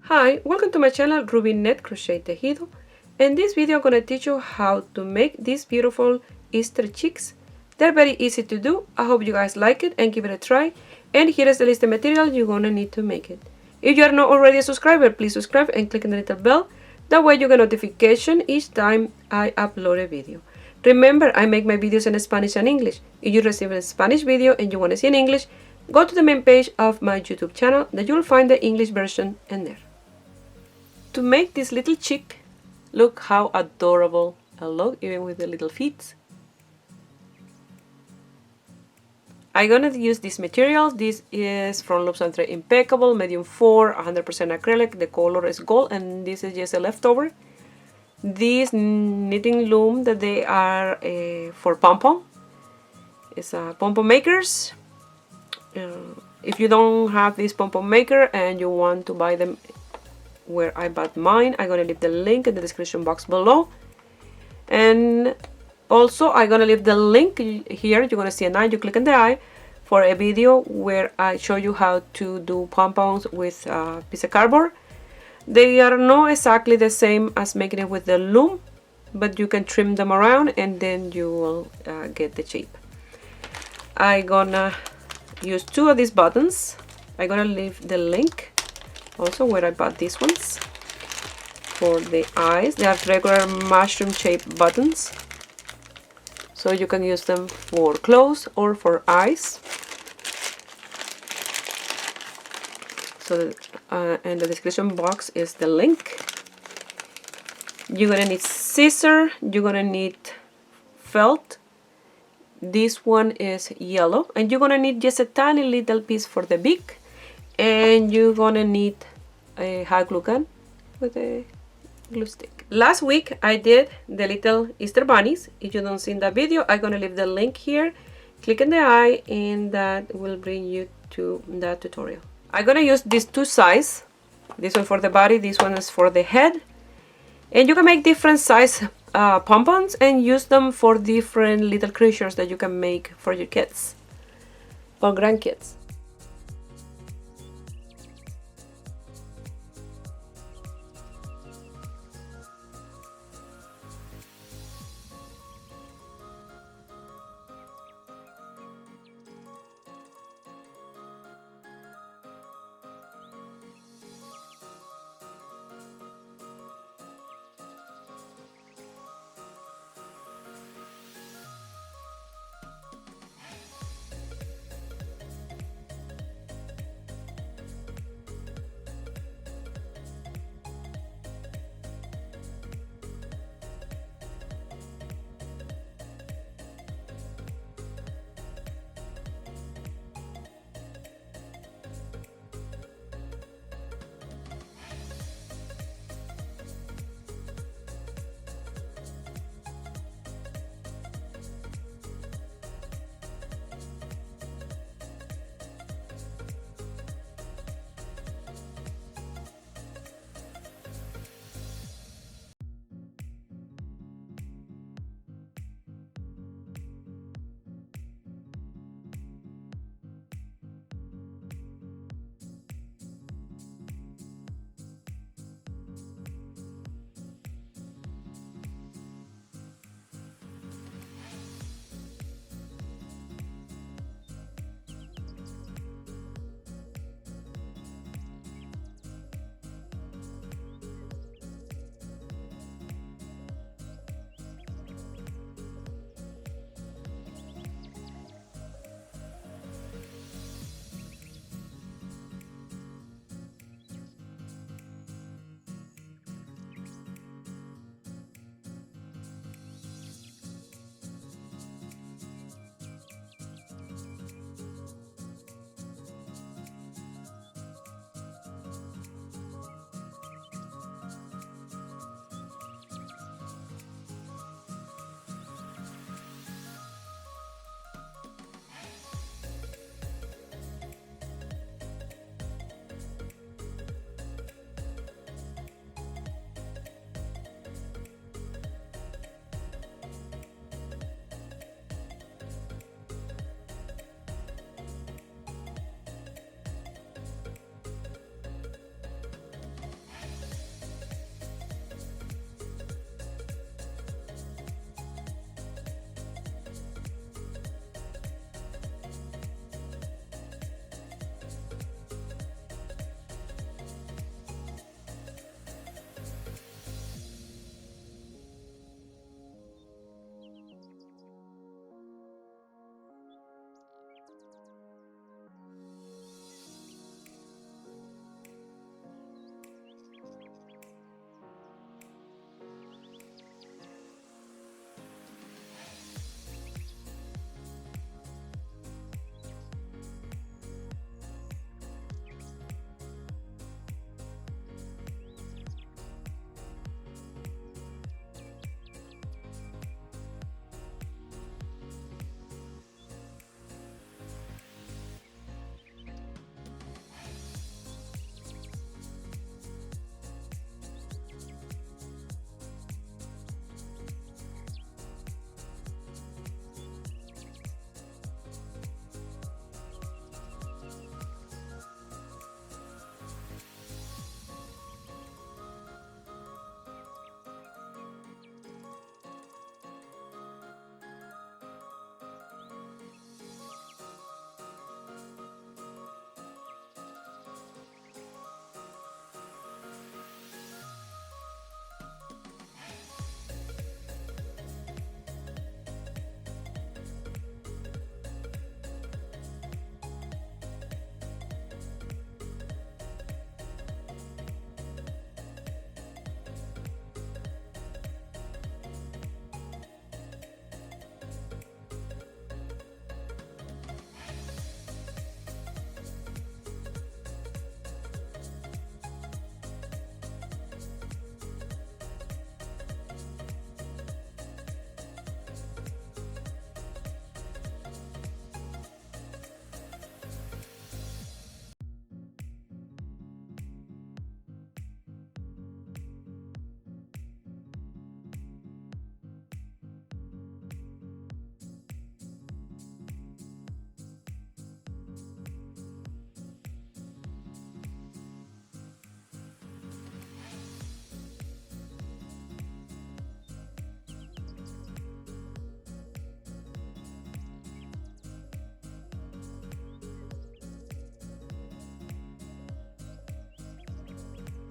Hi, welcome to my channel Ruby Net Crochet Tejido. In this video I'm going to teach you how to make these beautiful Easter chicks. They're very easy to do. I hope you guys like it and give it a try. And here is the list of material you're going to need to make it. If you are not already a subscriber, please subscribe and click on the little bell. That way you get notification each time I upload a video. Remember, I make my videos in Spanish and English. If you receive a Spanish video and you want to see in English, go to the main page of my YouTube channel that you'll find the English version in there. To make this little chick, look how adorable I look, even with the little feet. I'm gonna use this material. This is from Loops and Thread Impeccable, medium 4, 100% acrylic. The color is gold, and this is just a leftover. This knitting loom that they are for pom-pom. It's pom-pom makers. If you don't have this pom-pom maker and you want to buy them where I bought mine, I'm gonna leave the link in the description box below. And also I'm gonna leave the link here. You're gonna see an eye, you click on the eye for a video where I show you how to do pom-poms with a piece of cardboard. They are not exactly the same as making it with the loom, but you can trim them around and then you will get the shape. I'm gonna use 2 of these buttons. I'm gonna leave the link also where I bought these ones for the eyes. They are regular mushroom shaped buttons, so you can use them for clothes or for eyes. So in the description box is the link. You're gonna need scissors, you're gonna need felt. This one is yellow, and you're gonna need just a tiny little piece for the beak. And you're gonna need a hot glue gun with a glue stick. Last week I did the little Easter bunnies. If you don't see that video, I'm gonna leave the link here. Click on the eye and that will bring you to that tutorial. I'm gonna use these 2 sizes. This one for the body, this one is for the head. And you can make different size pom-poms and use them for different little creatures that you can make for your kids or grandkids.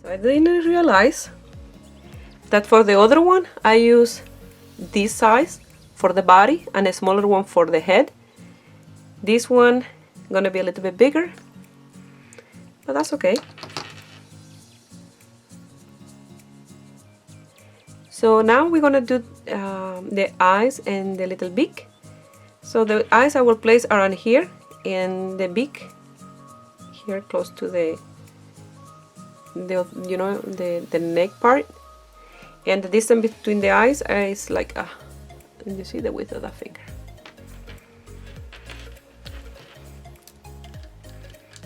So I didn't realize that for the other one I use this size for the body and a smaller one for the head. This one gonna be a little bit bigger, but that's okay. So now we're gonna do the eyes and the little beak. So the eyes I will place around here, and the beak here close to the you know, the neck part, and the distance between the eyes is like you see the width of that finger.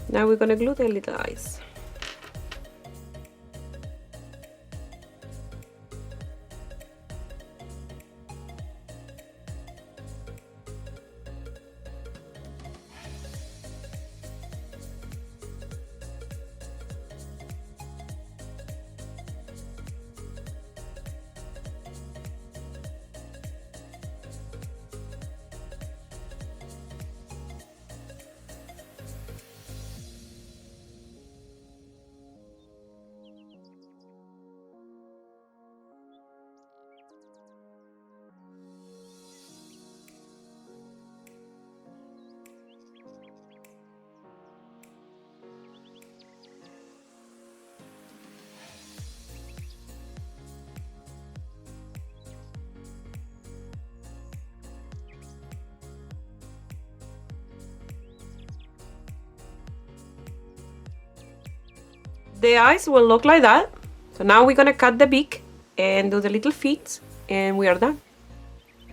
Now we're gonna glue the little eyes. The eyes will look like that. So now we're gonna cut the beak and do the little feet, and we are done.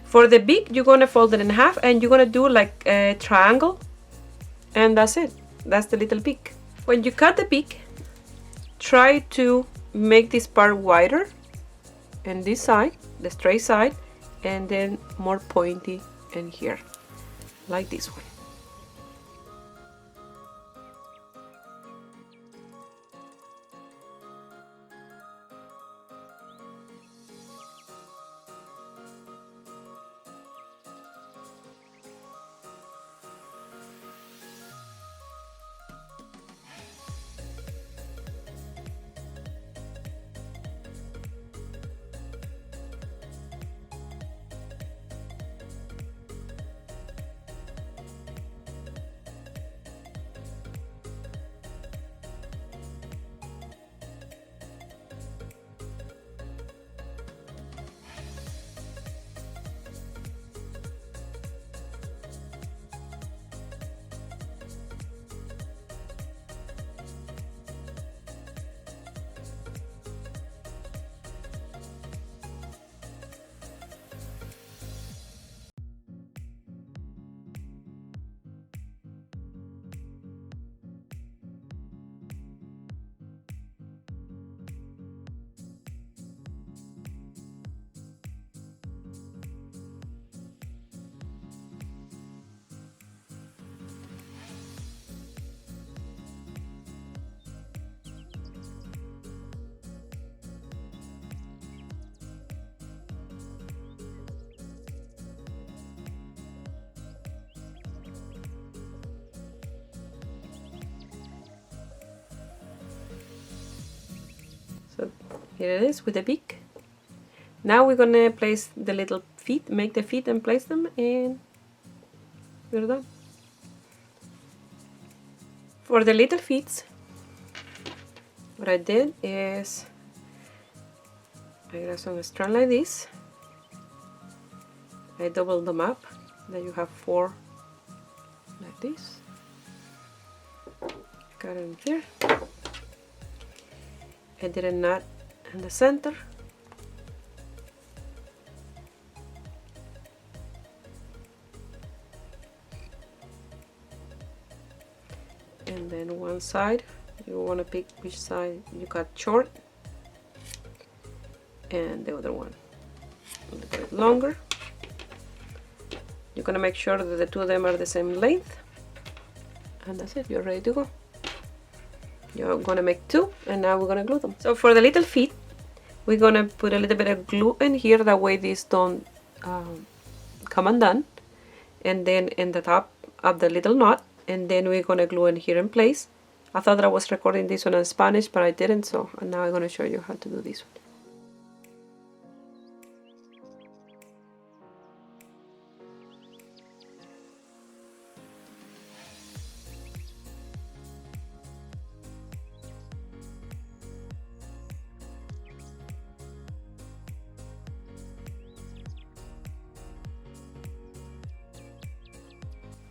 For the beak, you're gonna fold it in half and you're gonna do like a triangle, and that's it. That's the little beak. When you cut the beak, try to make this part wider and this side, the straight side, and then more pointy in here, like this one. So here it is with the beak. Now we're gonna place the little feet, make the feet and place them, and we're done. For the little feet, what I did is I got some strand like this. I doubled them up, then you have 4 like this. Got it in here. I did a knot in the center. And then one side, you want to pick which side you cut short, and the other one a little bit longer. You're gonna make sure that the two of them are the same length, and that's it, you're ready to go. You're gonna make 2, and now we're gonna glue them. So for the little feet, we're gonna put a little bit of glue in here, that way these don't come undone, and then in the top of the little knot, and then we're gonna glue in here in place I thought that I was recording this one in Spanish, but I didn't, so now I'm going to show you how to do this one.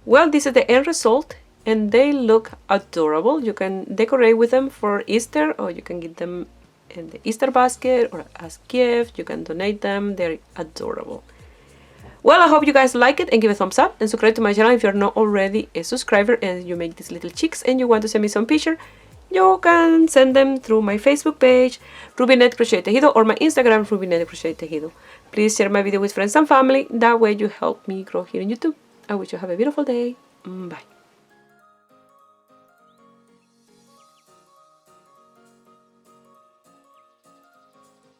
Well, this is the end result, and they look adorable. You can decorate with them for Easter, or you can give them in the Easter basket or as gift. You can donate them. They're adorable. Well, I hope you guys like it and give a thumbs up and subscribe to my channel if you're not already a subscriber and you make these little chicks and you want to send me some picture. You can send them through my Facebook page, Rubynet Crochet Tejido, or my Instagram, Rubynet Crochet Tejido. Please share my video with friends and family. That way you help me grow here on YouTube. I wish you have a beautiful day. Bye.